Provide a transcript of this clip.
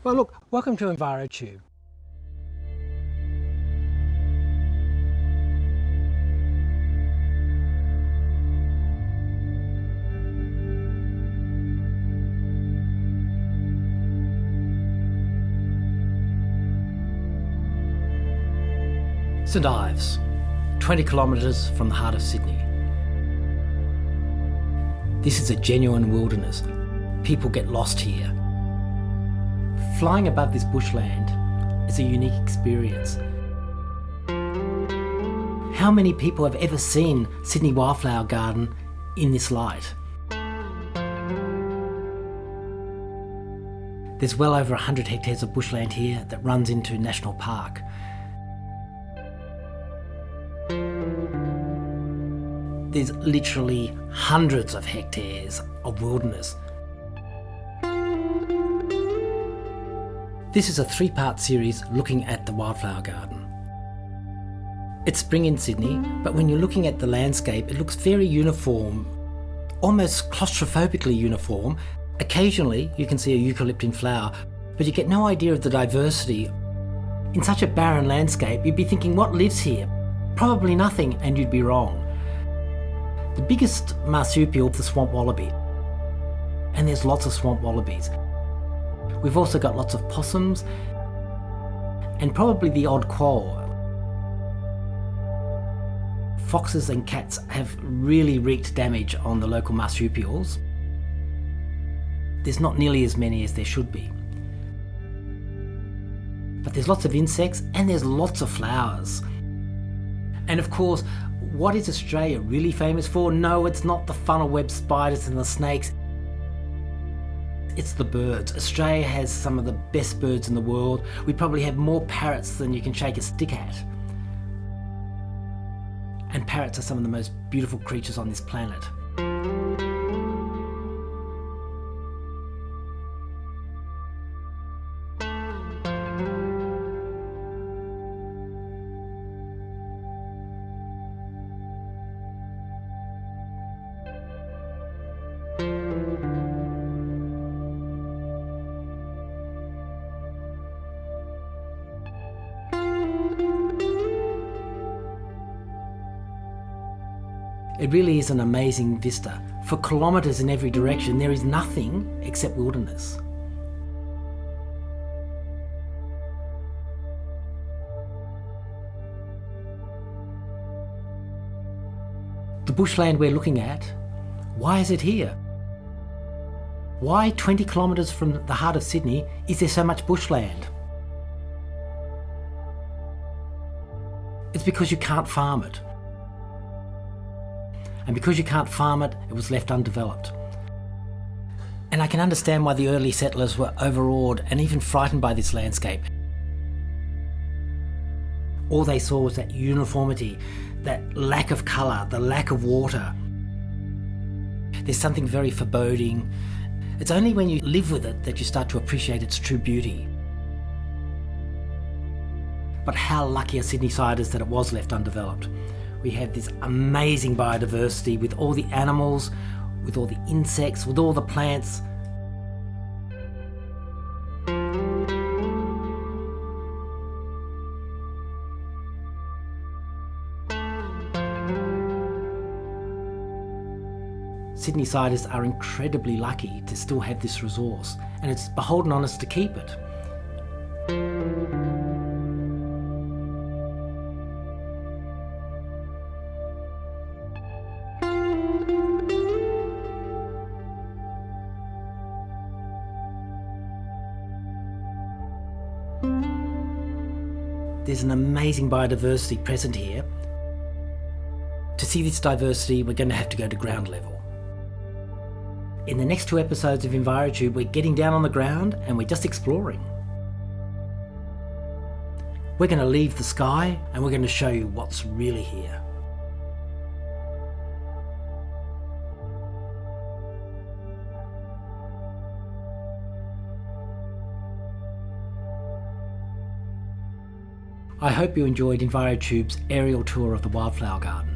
Well, look, welcome to ENVIROTUBE. St Ives, 20 kilometres from the heart of Sydney. This is a genuine wilderness. People get lost here. Flying above this bushland is a unique experience. How many people have ever seen Sydney Wildflower Garden in this light? There's well over 100 hectares of bushland here that runs into National Park. There's literally hundreds of hectares of wilderness. This is a 3-part series looking at the Wildflower Garden. It's spring in Sydney, but when you're looking at the landscape, it looks very uniform, almost claustrophobically uniform. Occasionally, you can see a eucalypt in flower, but you get no idea of the diversity. In such a barren landscape, you'd be thinking, what lives here? Probably nothing, and you'd be wrong. The biggest marsupial is the swamp wallaby, and there's lots of swamp wallabies. We've also got lots of possums and probably the odd quoll. Foxes and cats have really wreaked damage on the local marsupials. There's not nearly as many as there should be. But there's lots of insects and there's lots of flowers. And of course, what is Australia really famous for? No, it's not the funnel web spiders and the snakes. It's the birds. Australia has some of the best birds in the world. We probably have more parrots than you can shake a stick at. And parrots are some of the most beautiful creatures on this planet. It really is an amazing vista. For kilometres in every direction, there is nothing except wilderness. The bushland we're looking at, why is it here? Why 20 kilometres from the heart of Sydney is there so much bushland? It's because you can't farm it. And because you can't farm it, it was left undeveloped. And I can understand why the early settlers were overawed and even frightened by this landscape. All they saw was that uniformity, that lack of colour, the lack of water. There's something very foreboding. It's only when you live with it that you start to appreciate its true beauty. But how lucky are Sydneysiders that it was left undeveloped. We have this amazing biodiversity with all the animals, with all the insects, with all the plants. Sydneysiders are incredibly lucky to still have this resource, and it's beholden on us to keep it. There's an amazing biodiversity present here. To see this diversity, we're going to have to go to ground level. In the next 2 episodes of ENVIROTUBE, we're getting down on the ground and we're just exploring. We're going to leave the sky and we're going to show you what's really here. I hope you enjoyed ENVIROTUBE's aerial tour of the Wildflower Garden.